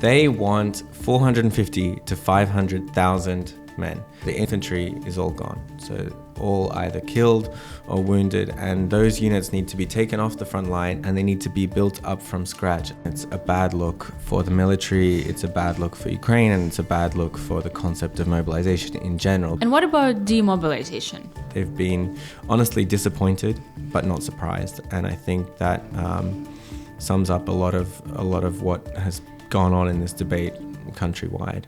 They want 450 to 500,000 men. The infantry is all gone, so all either killed or wounded, and those units need to be taken off the front line and they need to be built up from scratch. It's a bad look for the military, it's a bad look for Ukraine, and it's a bad look for the concept of mobilization in general. And what about demobilization? They've been honestly disappointed but not surprised, and I think that sums up a lot of what has gone on in this debate countrywide.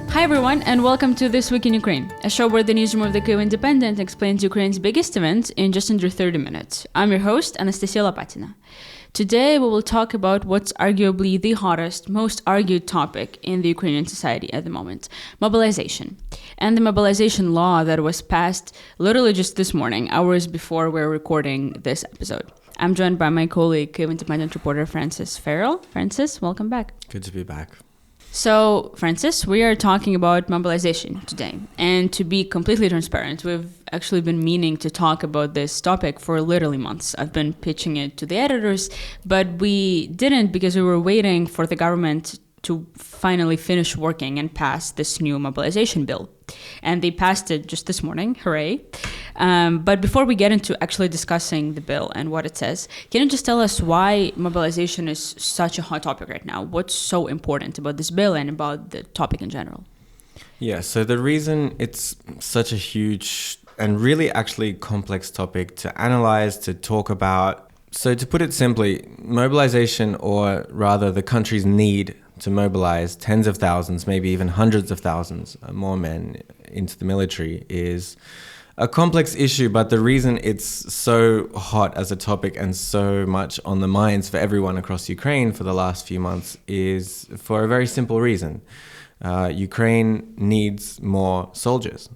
Hi everyone, and welcome to This Week in Ukraine, a show where the newsroom of the Kyiv Independent explains Ukraine's biggest events in just under 30 minutes. I'm your host, Anastasiia Lapatina. Today we will talk about what's arguably the hottest, most argued topic in the Ukrainian society at the moment, mobilization. And the mobilization law that was passed literally just this morning, hours before we're recording this episode. I'm joined by my colleague, Kyiv Independent reporter Francis Farrell. Francis, welcome back. Good to be back. So, Francis, we are talking about mobilization today. And to be completely transparent, we've actually been meaning to talk about this topic for literally months. I've been pitching it to the editors, but we didn't because we were waiting for the government to finally finish working and pass this new mobilization bill. And they passed it just this morning, hooray. But before we get into actually discussing the bill and what it says, can you just tell us why mobilization is such a hot topic right now? What's so important about this bill and about the topic in general? Yeah, so the reason it's such a huge and really actually complex topic to analyze, to talk about. So to put it simply, mobilization, or rather the country's need to mobilize tens of thousands, maybe even hundreds of thousands more men into the military, is a complex issue. But the reason it's so hot as a topic and so much on the minds for everyone across Ukraine for the last few months is for a very simple reason. Ukraine needs more soldiers.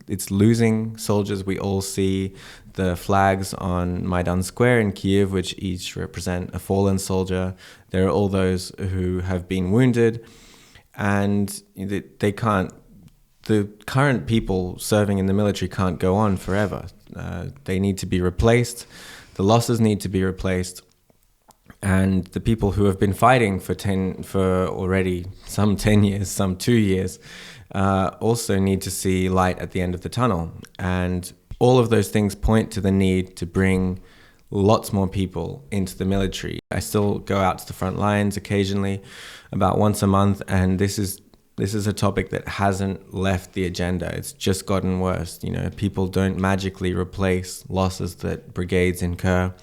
It's losing soldiers. We all see the flags on Maidan Square in Kyiv, which each represent a fallen soldier. There are all those who have been wounded, and they can't. The current people serving in the military can't go on forever. They need to be replaced. The losses need to be replaced. And the people who have been fighting for already some 10 years, some 2 years, also need to see light at the end of the tunnel. And all of those things point to the need to bring lots more people into the military. I still go out to the front lines occasionally, about once a month, and this is a topic that hasn't left the agenda. It's just gotten worse. You know, people don't magically replace losses that brigades incur.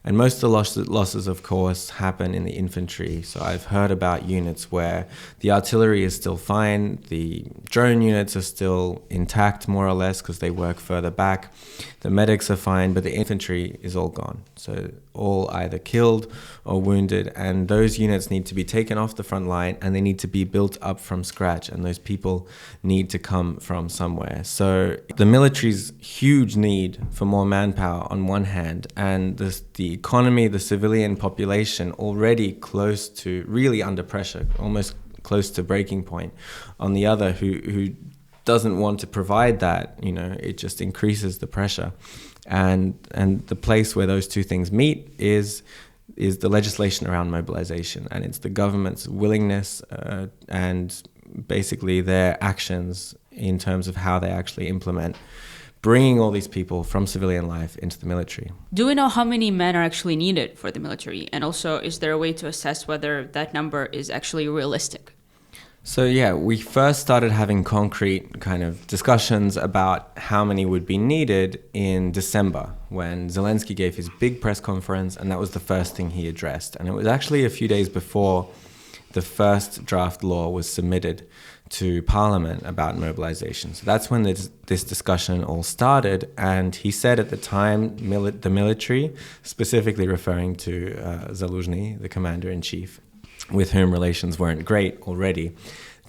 And most of the losses, of course, happen in the infantry. So I've heard about units where the artillery is still fine, the drone units are still intact, more or less, because they work further back. The medics are fine, but the infantry is all gone. So all either killed or wounded, and those units need to be taken off the front line and they need to be built up from scratch, and those people need to come from somewhere. So the military's huge need for more manpower on one hand, and the economy, the civilian population already close to, really under pressure, almost close to breaking point, on the other, who doesn't want to provide that, it just increases the pressure. And the place where those two things meet is the legislation around mobilization, and it's the government's willingness and basically their actions in terms of how they actually implement bringing all these people from civilian life into the military. Do we know how many men are actually needed for the military? And also, is there a way to assess whether that number is actually realistic? So yeah, we first started having concrete kind of discussions about how many would be needed in December, when Zelensky gave his big press conference, and that was the first thing he addressed. And it was actually a few days before the first draft law was submitted to Parliament about mobilization. So that's when this discussion all started. And he said at the time, the military, specifically referring to Zaluzhny, the commander-in-chief, with whom relations weren't great already,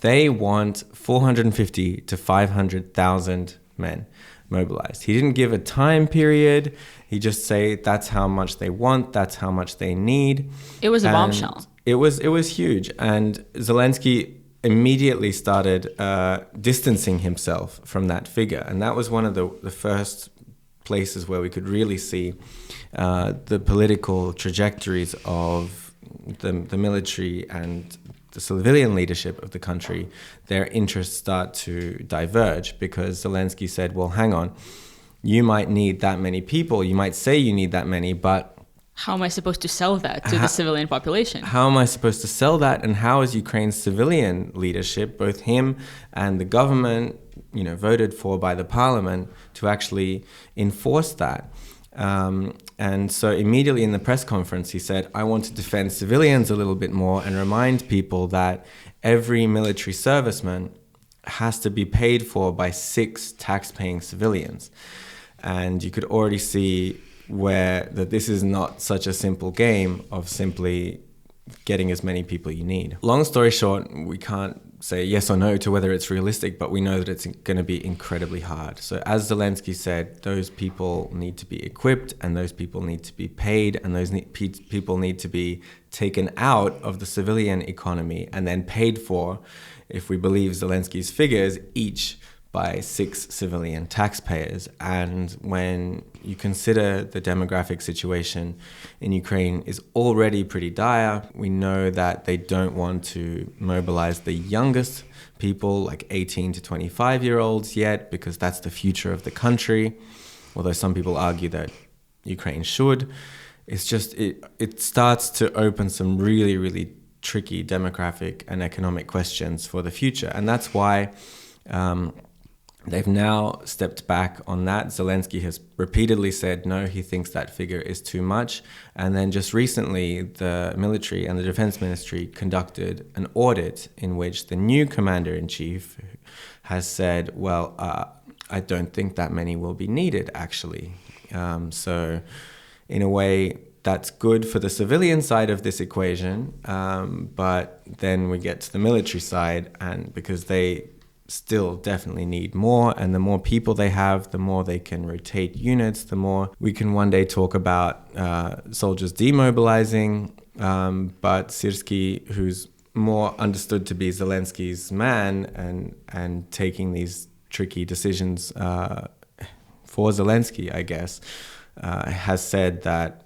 they want 450 to 500,000 men mobilized. He didn't give a time period. He just say that's how much they want, that's how much they need. It was a bombshell. It was huge. And Zelensky immediately started distancing himself from that figure. And that was one of the first places where we could really see the political trajectories of the military and the civilian leadership of the country, their interests start to diverge, because Zelensky said, well, hang on, you might need that many people, you might say you need that many, but how am I supposed to sell that to the civilian population? How am I supposed to sell that? And how is Ukraine's civilian leadership, both him and the government, voted for by the parliament, to actually enforce that? And so immediately in the press conference, he said, I want to defend civilians a little bit more and remind people that every military serviceman has to be paid for by 6 tax-paying civilians. And you could already see that this is not such a simple game of simply getting as many people you need. Long story short, we can't say yes or no to whether it's realistic, but we know that it's going to be incredibly hard. So as Zelensky said, those people need to be equipped, and those people need to be paid, and those people need to be taken out of the civilian economy and then paid for, if we believe Zelensky's figures, each by 6 civilian taxpayers. And when you consider the demographic situation in Ukraine is already pretty dire, we know that they don't want to mobilize the youngest people, like 18 to 25-year-olds yet, because that's the future of the country. Although some people argue that Ukraine should. It's just, it starts to open some really, really tricky demographic and economic questions for the future. And that's why they've now stepped back on that. Zelensky has repeatedly said, no, he thinks that figure is too much. And then just recently, the military and the defense ministry conducted an audit in which the new commander-in-chief has said, well, I don't think that many will be needed, actually. So in a way, that's good for the civilian side of this equation. But then we get to the military side, and because they still definitely need more, and the more people they have, the more they can rotate units, the more we can one day talk about soldiers demobilizing. But Syrskyi, who's more understood to be Zelensky's man and taking these tricky decisions for Zelensky, I guess, has said that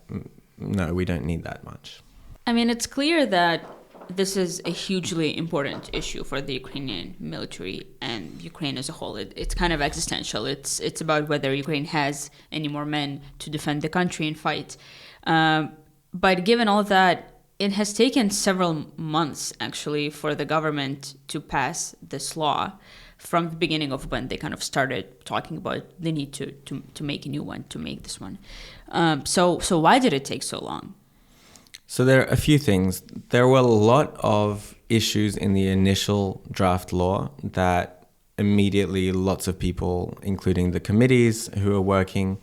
no, we don't need that much. I mean, it's clear that this is a hugely important issue for the Ukrainian military and Ukraine as a whole. It's kind of existential. It's about whether Ukraine has any more men to defend the country and fight. But given all of that, it has taken several months, actually, for the government to pass this law from the beginning of when they kind of started talking about the need to make a new one, to make this one. So why did it take so long? So there are a few things. There were a lot of issues in the initial draft law that immediately lots of people, including the committees who are working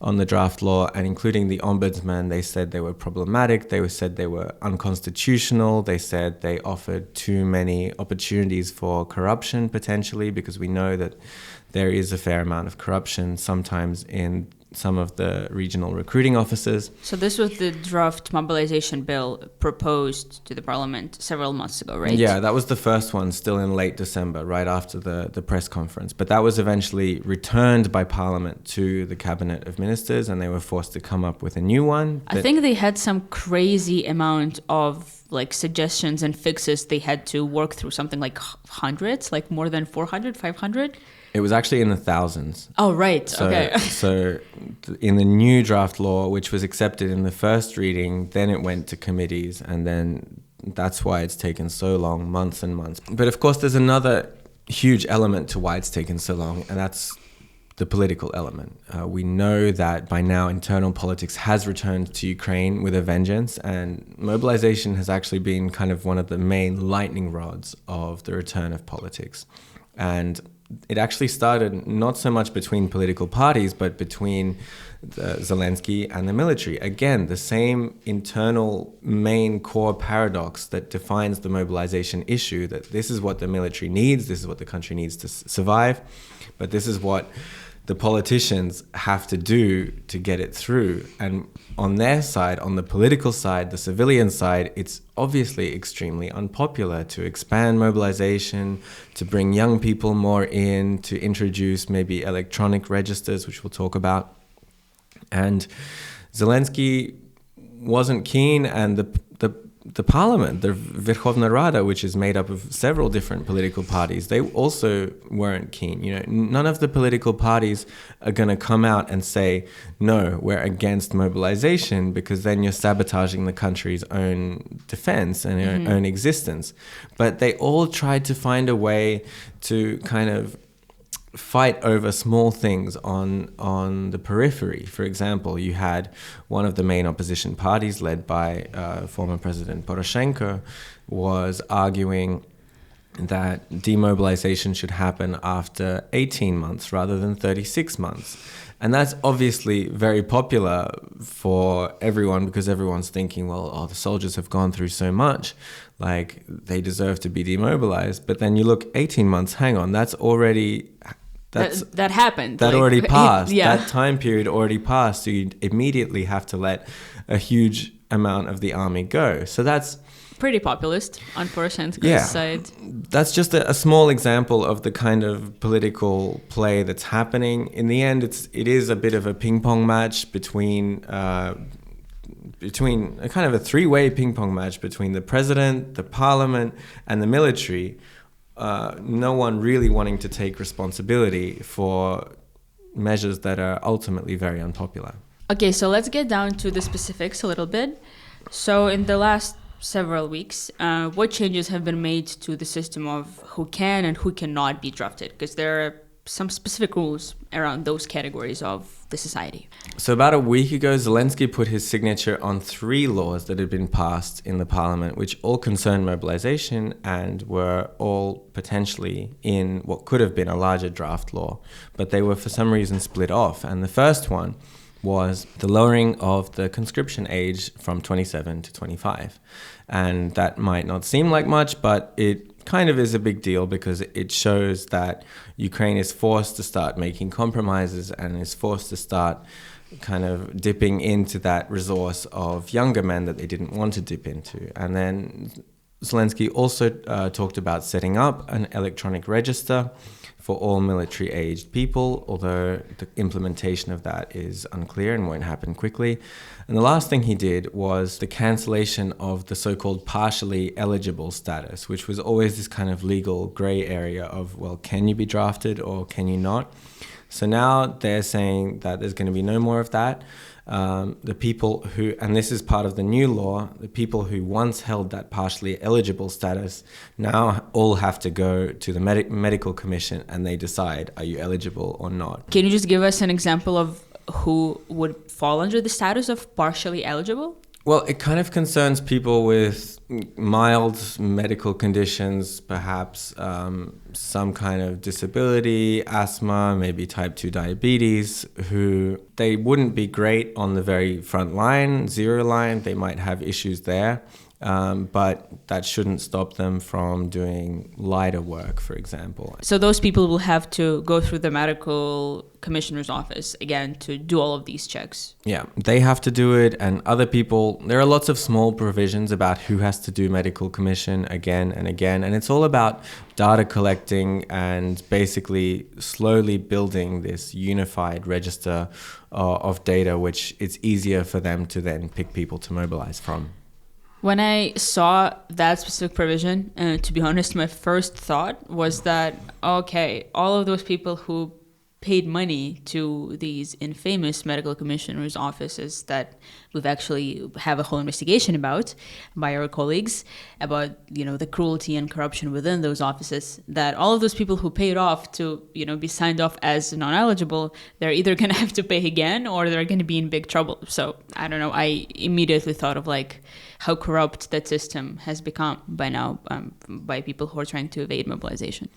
on the draft law and including the ombudsman, they said they were problematic. They said they were unconstitutional. They said they offered too many opportunities for corruption, potentially, because we know that there is a fair amount of corruption sometimes in some of the regional recruiting offices. So this was the draft mobilization bill proposed to the parliament several months ago, right? Yeah, that was the first one, still in late December, right after the press conference. But that was eventually returned by parliament to the cabinet of ministers, and they were forced to come up with a new one. I think they had some crazy amount of suggestions and fixes they had to work through, something like hundreds, like more than 400, 500. It was actually in the thousands. Oh, right. Okay. So in the new draft law, which was accepted in the first reading, then it went to committees, and then that's why it's taken so long, months and months. But of course, there's another huge element to why it's taken so long, and that's the political element. We know that by now internal politics has returned to Ukraine with a vengeance, and mobilization has actually been kind of one of the main lightning rods of the return of politics. And it actually started not so much between political parties, but between Zelensky and the military. Again, the same internal main core paradox that defines the mobilization issue, that this is what the military needs, this is what the country needs to survive, but this is what the politicians have to do to get it through. And on their side, on the political side, the civilian side, it's obviously extremely unpopular to expand mobilization, to bring young people more in, to introduce maybe electronic registers, which we'll talk about. And Zelensky wasn't keen, and the parliament, the Verkhovna Rada, which is made up of several different political parties, they also weren't keen. You know, none of the political parties are going to come out and say, no, we're against mobilization, because then you're sabotaging the country's own defense and own existence. But they all tried to find a way to kind of fight over small things on the periphery. For example, you had one of the main opposition parties, led by former President Poroshenko, was arguing that demobilization should happen after 18 months rather than 36 months. And that's obviously very popular for everyone, because everyone's thinking, well, the soldiers have gone through so much, like they deserve to be demobilized. But then you look 18 months, hang on, that happened. That already passed. Yeah. That time period already passed. So you immediately have to let a huge amount of the army go. So that's pretty populist on Poroshenko's side. That's just a small example of the kind of political play that's happening. In the end, it is a bit of a ping pong match between a kind of a three-way ping pong match between the president, the parliament, and the military. No one really wanting to take responsibility for measures that are ultimately very unpopular. Okay, so let's get down to the specifics a little bit. So in the last several weeks, what changes have been made to the system of who can and who cannot be drafted? Because there are some specific rules around those categories of the society. So about a week ago, Zelensky put his signature on 3 laws that had been passed in the parliament, which all concerned mobilization and were all potentially in what could have been a larger draft law. But they were for some reason split off. And the first one was the lowering of the conscription age from 27 to 25. And that might not seem like much, but it kind of is a big deal, because it shows that Ukraine is forced to start making compromises and is forced to start kind of dipping into that resource of younger men that they didn't want to dip into. And then Zelensky also talked about setting up an electronic register for all military-aged people, although the implementation of that is unclear and won't happen quickly. And the last thing he did was the cancellation of the so-called partially eligible status, which was always this kind of legal gray area of, well, can you be drafted or can you not? So now they're saying that there's going to be no more of that. The people who, and this is part of the new law, the people who once held that partially eligible status now all have to go to the medical commission, and they decide, are you eligible or not? Can you just give us an example of who would fall under the status of partially eligible? Well, it kind of concerns people with mild medical conditions, perhaps some kind of disability, asthma, maybe type 2 diabetes, who they wouldn't be great on the very front line, 0 line. They might have issues there, but that shouldn't stop them from doing lighter work, for example. So those people will have to go through the medical commissioner's office again to do all of these checks. Yeah, they have to do it, and other people, there are lots of small provisions about who has to do medical commission again and again, and it's all about data collecting and basically slowly building this unified register of data, which it's easier for them to then pick people to mobilize from. When I saw that specific provision, to be honest, my first thought was that, okay, all of those people who paid money to these infamous medical commissioners' offices that we've actually have a whole investigation about by our colleagues about, the cruelty and corruption within those offices, that all of those people who paid off to, be signed off as non-eligible, they're either going to have to pay again or they're going to be in big trouble. So I don't know. I immediately thought of how corrupt that system has become by now by people who are trying to evade mobilization.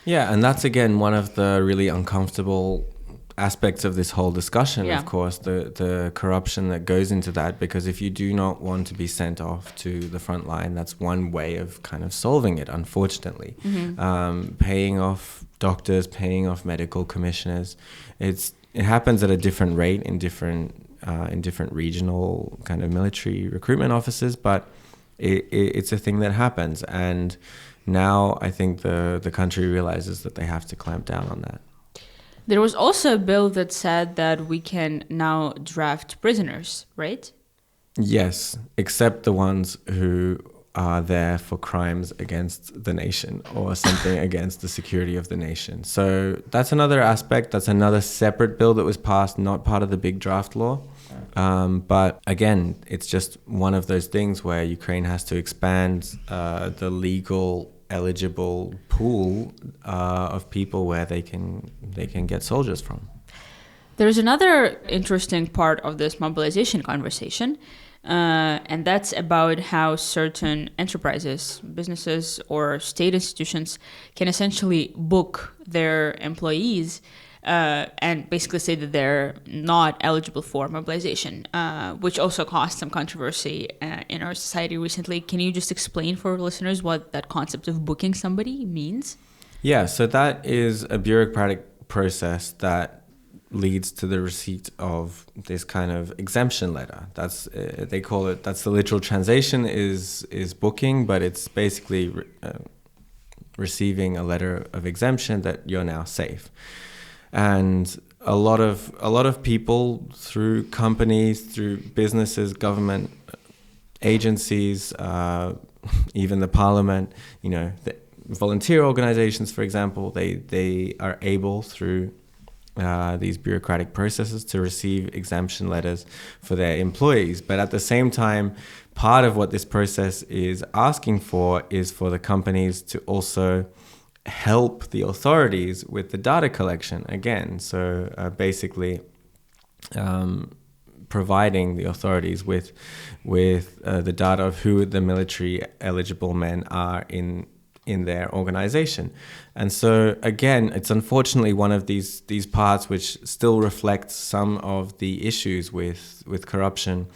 Yeah, and that's, again, one of the really uncomfortable aspects of this whole discussion, Yeah. Of course, the corruption that goes into that, because if you do not want to be sent off to the front line, that's one way of kind of solving it, unfortunately. Mm-hmm. Paying off doctors, paying off medical commissioners. It happens at a different rate in different regional kind of military recruitment offices, but it's a thing that happens. And now I think the country realizes that they have to clamp down on that. There was also a bill that said that we can now draft prisoners, right? Yes, except the ones who are there for crimes against the nation or something against the security of the nation. So that's another aspect. That's another separate bill that was passed, not part of the big draft law. But again, it's just one of those things where Ukraine has to expand the legal eligible pool of people where they can get soldiers from. There's another interesting part of this mobilization conversation, and that's about how certain enterprises, businesses, or state institutions can essentially book their employees and basically say that they're not eligible for mobilization, which also caused some controversy in our society recently. Can you just explain for listeners what that concept of booking somebody means? Yeah, so that is a bureaucratic process that leads to the receipt of this kind of exemption letter. That's they call it. That's the literal translation is booking, but it's basically receiving a letter of exemption that you're now safe. And a lot of people, through companies, through businesses, government agencies, even the parliament, the volunteer organizations, for example, they are able through these bureaucratic processes to receive exemption letters for their employees. But at the same time, part of what this process is asking for is for the companies to also help the authorities with the data collection again. So basically providing the authorities with the data of who the military eligible men are in their organization. And so again, it's unfortunately one of these parts which still reflects some of the issues with corruption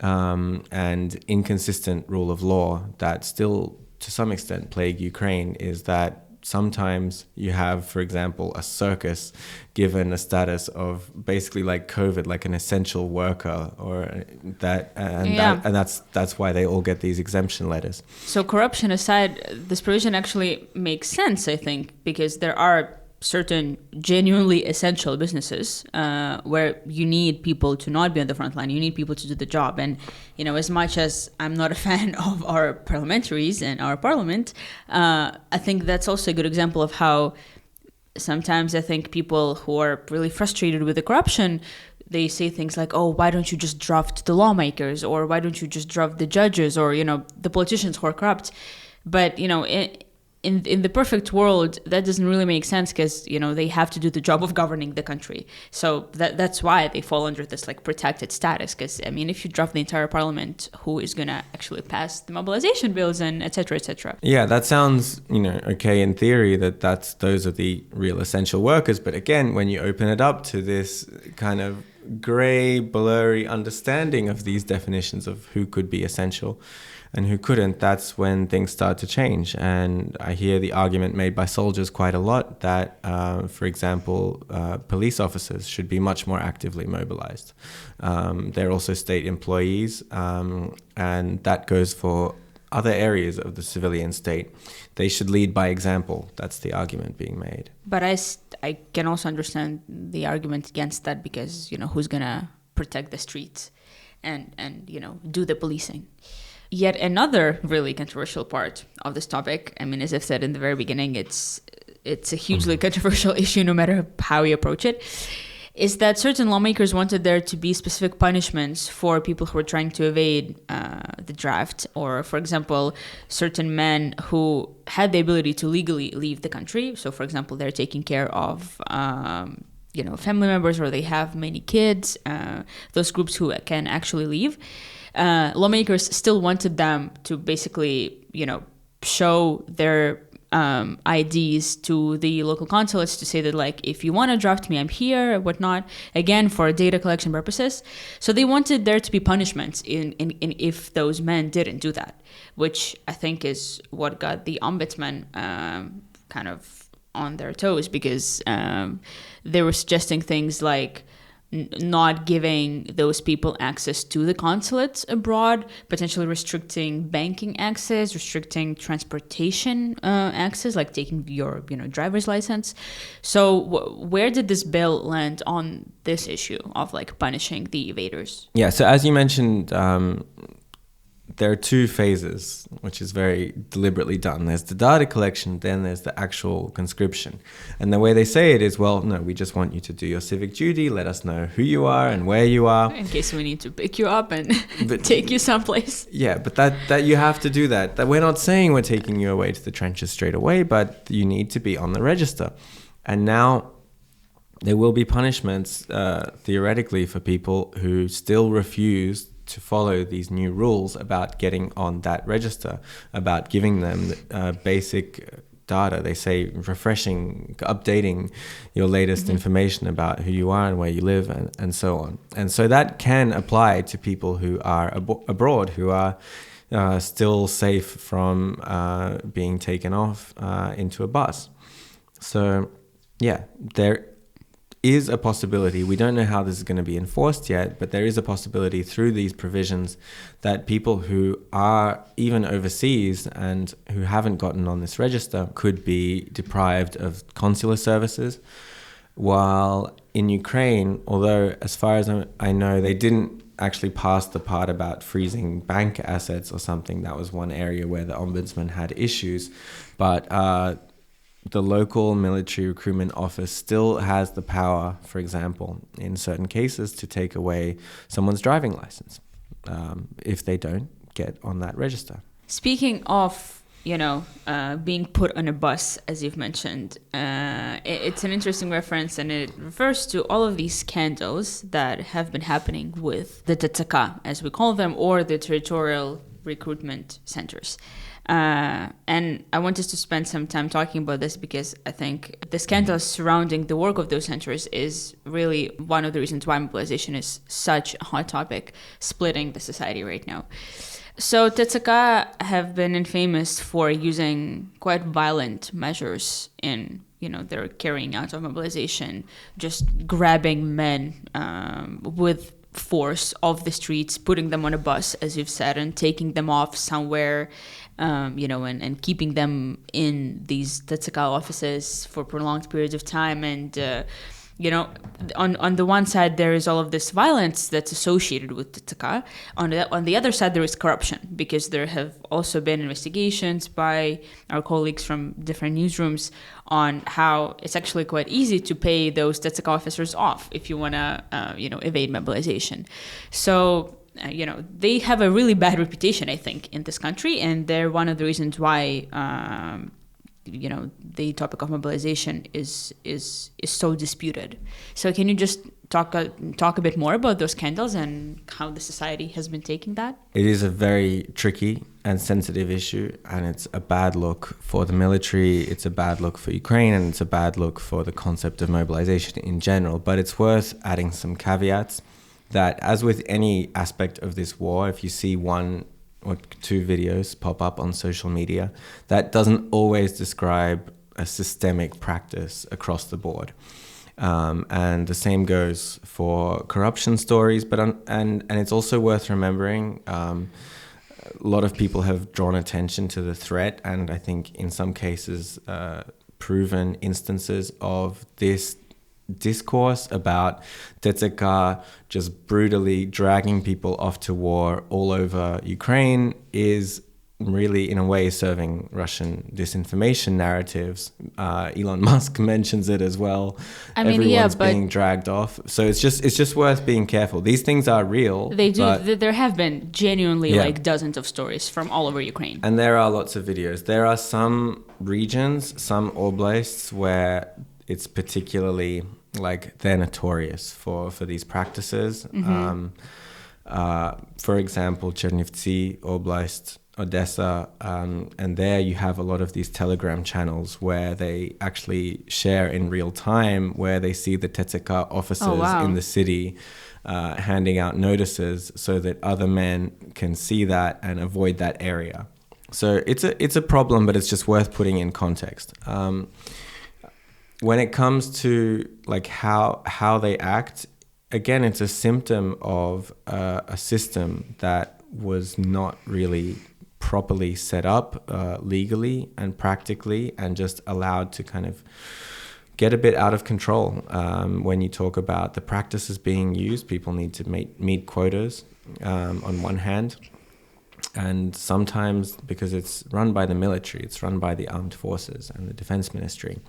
and inconsistent rule of law that still to some extent plague Ukraine, is that sometimes you have, for example, a circus given a status of basically like COVID, like an essential worker, or that, and that's why they all get these exemption letters. So corruption aside, this provision actually makes sense, I think, because there are certain genuinely essential businesses where you need people to not be on the front line. You need people to do the job. And, as much as I'm not a fan of our parliamentaries and our parliament, I think that's also a good example of how sometimes I think people who are really frustrated with the corruption, they say things like, oh, why don't you just draft the lawmakers? Or why don't you just draft the judges? Or, the politicians who are corrupt. But, in the perfect world, that doesn't really make sense because, they have to do the job of governing the country. So that's why they fall under this protected status. Because, if you draft the entire parliament, who is going to actually pass the mobilization bills and et cetera, et cetera? Yeah, that sounds, okay in theory those are the real essential workers. But again, when you open it up to this kind of gray, blurry understanding of these definitions of who could be essential and who couldn't, that's when things start to change. And I hear the argument made by soldiers quite a lot that, for example, police officers should be much more actively mobilized. They're also state employees, and that goes for other areas of the civilian state. They should lead by example. That's the argument being made. But I can also understand the argument against that because, who's going to protect the streets and do the policing? Yet another really controversial part of this topic, as I've said in the very beginning, it's a hugely controversial issue no matter how you approach it, is that certain lawmakers wanted there to be specific punishments for people who are trying to evade the draft, or, for example, certain men who had the ability to legally leave the country. So, for example, they're taking care of family members, or they have many kids, those groups who can actually leave. Lawmakers still wanted them to basically, show their IDs to the local consulates to say that, if you want to draft me, I'm here, whatnot, again, for data collection purposes. So they wanted there to be punishments in if those men didn't do that, which I think is what got the ombudsman kind of on their toes, because they were suggesting things like not giving those people access to the consulates abroad, potentially restricting banking access, restricting transportation access, like taking your driver's license. So where did this bill land on this issue of like punishing the evaders? Yeah, so as you mentioned, there are two phases, which is very deliberately done. There's the data collection, then there's the actual conscription. And the way they say it is, well, no, we just want you to do your civic duty, let us know who you are and where you are. In case we need to pick you up and take you someplace. Yeah, but that you have to do that. That we're not saying we're taking you away to the trenches straight away, but you need to be on the register. And now there will be punishments, theoretically, for people who still refuse to follow these new rules about getting on that register, about giving them basic data. They say refreshing, updating your latest information about who you are and where you live and so on. And so that can apply to people who are abroad, who are still safe from being taken off into a bus. So yeah, there is a possibility, we don't know how this is going to be enforced yet, but there is a possibility through these provisions that people who are even overseas and who haven't gotten on this register could be deprived of consular services. While in Ukraine, although as far as I know, they didn't actually pass the part about freezing bank assets or something. That was one area where the ombudsman had issues, but the local military recruitment office still has the power, for example, in certain cases, to take away someone's driving license if they don't get on that register. Speaking of, being put on a bus, as you've mentioned, it's an interesting reference, and it refers to all of these scandals that have been happening with the TTK, as we call them, or the territorial recruitment centers. And I want us to spend some time talking about this, because I think the scandals surrounding the work of those centers is really one of the reasons why mobilization is such a hot topic, splitting the society right now. So TTK have been infamous for using quite violent measures in their carrying out of mobilization, just grabbing men with force off the streets, putting them on a bus, as you've said, and taking them off somewhere, and keeping them in these TTK offices for prolonged periods of time. And, on the one side, there is all of this violence that's associated with TTK. On the other side, there is corruption, because there have also been investigations by our colleagues from different newsrooms on how it's actually quite easy to pay those TTK officers off if you want to, evade mobilization. So, they have a really bad reputation, I think, in this country, and they're one of the reasons why the topic of mobilization is so disputed. So can you just talk a bit more about those scandals and how the society has been taking that? It is a very tricky and sensitive issue, and it's a bad look for the military, it's a bad look for Ukraine, and it's a bad look for the concept of mobilization in general. But it's worth adding some caveats that, as with any aspect of this war, if you see one or two videos pop up on social media, that doesn't always describe a systemic practice across the board. And the same goes for corruption stories, but and it's also worth remembering, a lot of people have drawn attention to the threat, and I think in some cases proven instances of this discourse about TTK just brutally dragging people off to war all over Ukraine is really, in a way, serving Russian disinformation narratives. Elon Musk mentions it as well. Everyone's being dragged off. So it's just worth being careful. These things are real. They do. There have been genuinely dozens of stories from all over Ukraine. And there are lots of videos. There are some regions, some oblasts where it's particularly they're notorious for these practices. Mm-hmm. For example, Chernivtsi Oblast, Odessa, and there you have a lot of these Telegram channels where they actually share in real time, where they see the TTK officers in the city handing out notices so that other men can see that and avoid that area. So it's a problem, but it's just worth putting in context. when it comes to like how they act, again, it's a symptom of a system that was not really properly set up legally and practically, and just allowed to kind of get a bit out of control. When you talk about the practices being used, people need to meet quotas on one hand. And sometimes, because it's run by the military, it's run by the armed forces and the defense ministry.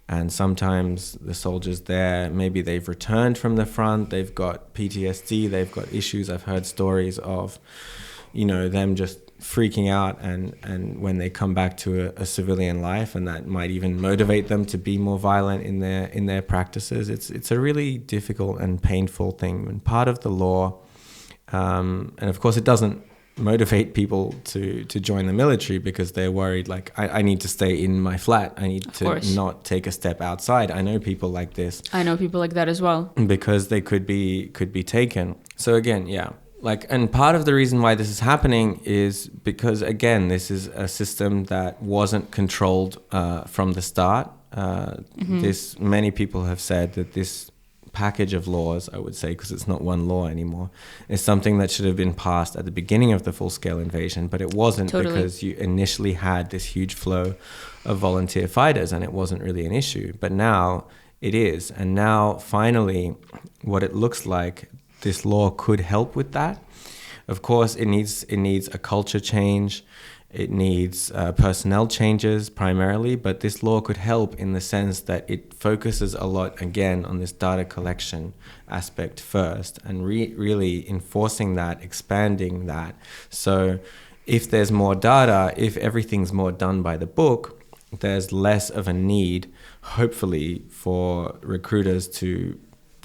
And sometimes the soldiers there, maybe they've returned from the front, they've got PTSD, they've got issues. I've heard stories of, them just freaking out and when they come back to a civilian life, and that might even motivate them to be more violent in their practices. It's a really difficult and painful thing. And part of the law, and of course it doesn't motivate people to join the military, because they're worried, like, I need to stay in my flat, I need to not take a step outside. I know people like this. I know people like that as well, because they could be taken. So again, and part of the reason why this is happening is because, again, this is a system that wasn't controlled from the start. Many people have said that this package of laws, I would say, because it's not one law anymore, is something that should have been passed at the beginning of the full-scale invasion, but it wasn't. Totally. Because you initially had this huge flow of volunteer fighters and it wasn't really an issue. But now it is. And now, finally, what it looks like, this law could help with that. Of course, it needs a culture change. It needs personnel changes primarily, but this law could help in the sense that it focuses a lot, again, on this data collection aspect first, and really enforcing that, expanding that. So if there's more data, if everything's more done by the book, there's less of a need, hopefully, for recruiters to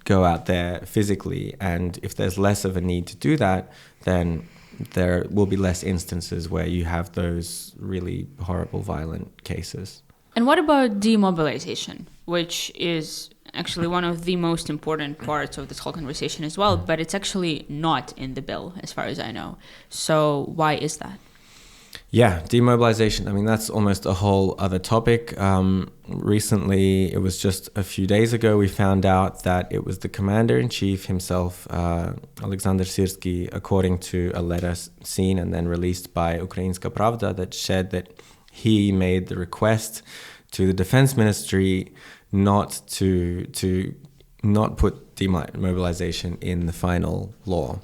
go out there physically. And if there's less of a need to do that, then there will be less instances where you have those really horrible, violent cases. And what about demobilization, which is actually one of the most important parts of this whole conversation as well, but it's actually not in the bill, as far as I know. So why is that? Yeah, demobilization. I mean, that's almost a whole other topic. Recently, it was just a few days ago, we found out that it was the commander-in-chief himself, Alexander Syrsky, according to a letter seen and then released by Ukrainska Pravda, that said that he made the request to the defense ministry not put demobilization in the final law,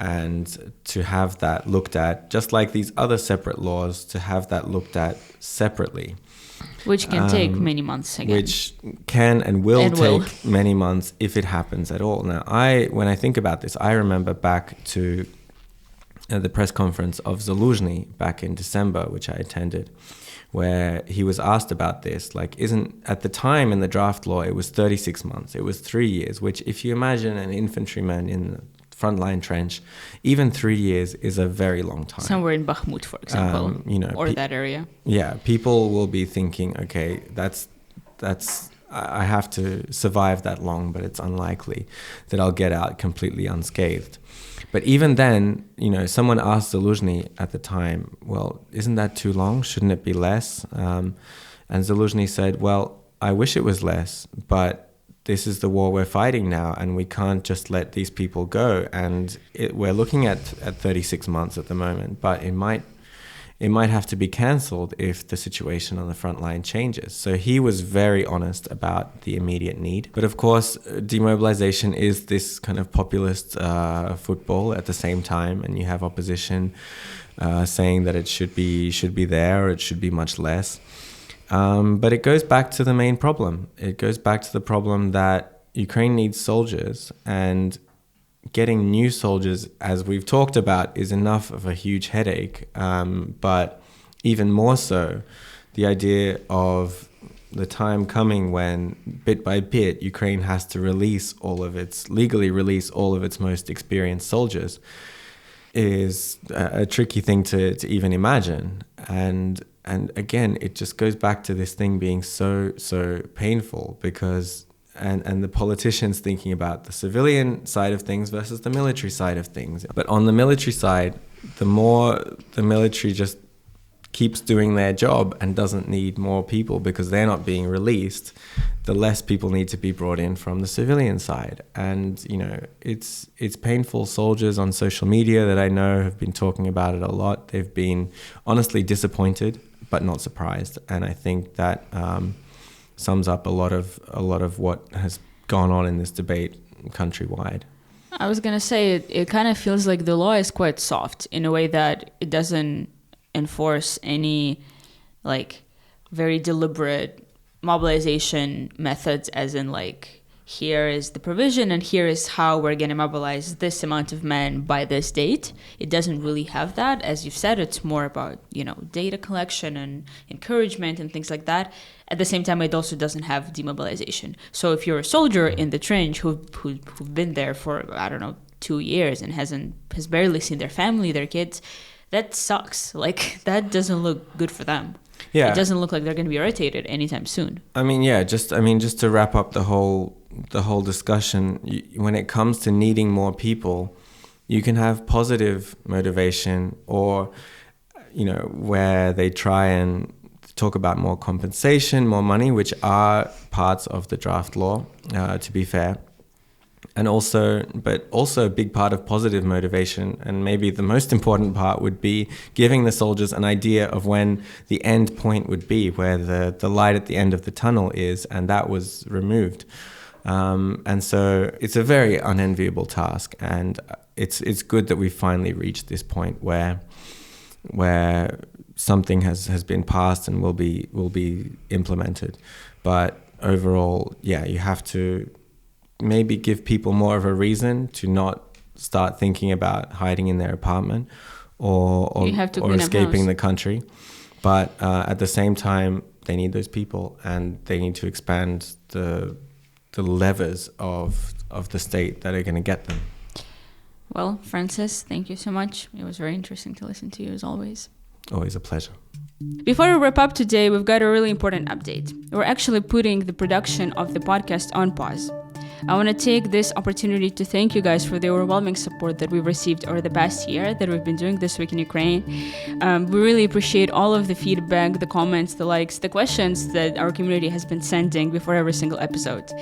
and to have that looked at, just like these other separate laws, to have that looked at separately. Which can take many months again. Which can and will take many months if it happens at all. Now, when I think about this, I remember back to the press conference of Zaluzhny back in December, which I attended, where he was asked about this. At the time in the draft law, it was 36 months. It was 3 years, which, if you imagine an infantryman in the frontline trench, even 3 years is a very long time. Somewhere in Bakhmut, for example, or that area. Yeah, people will be thinking, okay, that's I have to survive that long, but it's unlikely that I'll get out completely unscathed. But even then, someone asked Zaluzhny at the time, well, isn't that too long? Shouldn't it be less? And Zaluzhny said, well, I wish it was less, but this is the war we're fighting now, and we can't just let these people go. And we're looking at 36 months at the moment, but it might have to be cancelled if the situation on the front line changes. So he was very honest about the immediate need. But of course, demobilization is this kind of populist football at the same time, and you have opposition saying that it should be there, or it should be much less. But it goes back to the main problem. It goes back to the problem that Ukraine needs soldiers, and getting new soldiers, as we've talked about, is enough of a huge headache. But even more so, the idea of the time coming when, bit by bit, Ukraine has to legally release all of its most experienced soldiers is a tricky thing to even imagine. And again, it just goes back to this thing being so painful, because and the politicians thinking about the civilian side of things versus the military side of things. But on the military side, the more the military just keeps doing their job and doesn't need more people because they're not being released, the less people need to be brought in from the civilian side. And, you know, it's painful. Soldiers on social media that I know have been talking about it a lot. They've been honestly disappointed, but not surprised. And I think that sums up a lot of what has gone on in this debate countrywide. I was going to say, it kind of feels like the law is quite soft in a way that it doesn't enforce any like very deliberate mobilization methods, as in like, here is the provision and here is how we're going to mobilize this amount of men by this date. It doesn't really have that. As you've said, it's more about, you know, data collection and encouragement and things like that. At the same time, it also doesn't have demobilization. So if you're a soldier in the trench who've been there for, I don't know, 2 years and has barely seen their family, their kids, that sucks. Like, that doesn't look good for them. Yeah. It doesn't look like they're going to be rotated anytime soon. I mean, yeah, just to wrap up the whole discussion, when it comes to needing more people, you can have positive motivation, or, you know, where they try and talk about more compensation, more money, which are parts of the draft law, to be fair. And also a big part of positive motivation, and maybe the most important part, would be giving the soldiers an idea of when the end point would be, where the light at the end of the tunnel is, and that was removed. And so it's a very unenviable task, and it's good that we finally reached this point where something has been passed and will be implemented. But overall, yeah, you have to maybe give people more of a reason to not start thinking about hiding in their apartment or escaping the country. But at the same time, they need those people, and they need to expand the levers of the state that are going to get them. Well, Francis, thank you so much. It was very interesting to listen to you, as always. Always a pleasure. Before we wrap up today, we've got a really important update. We're actually putting the production of the podcast on pause. I want to take this opportunity to thank you guys for the overwhelming support that we've received over the past year that we've been doing This Week in Ukraine. We really appreciate all of the feedback, the comments, the likes, the questions that our community has been sending before every single episode.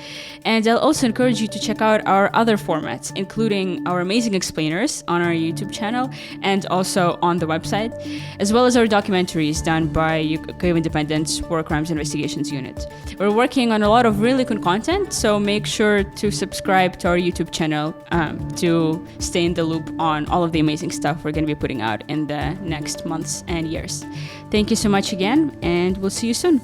And I'll also encourage you to check out our other formats, including our amazing explainers on our YouTube channel and also on the website, as well as our documentaries done by Kyiv Independent's War Crimes Investigations Unit. We're working on a lot of really good content, so make sure to subscribe to our YouTube channel to stay in the loop on all of the amazing stuff we're going to be putting out in the next months and years. Thank you so much again, and we'll see you soon.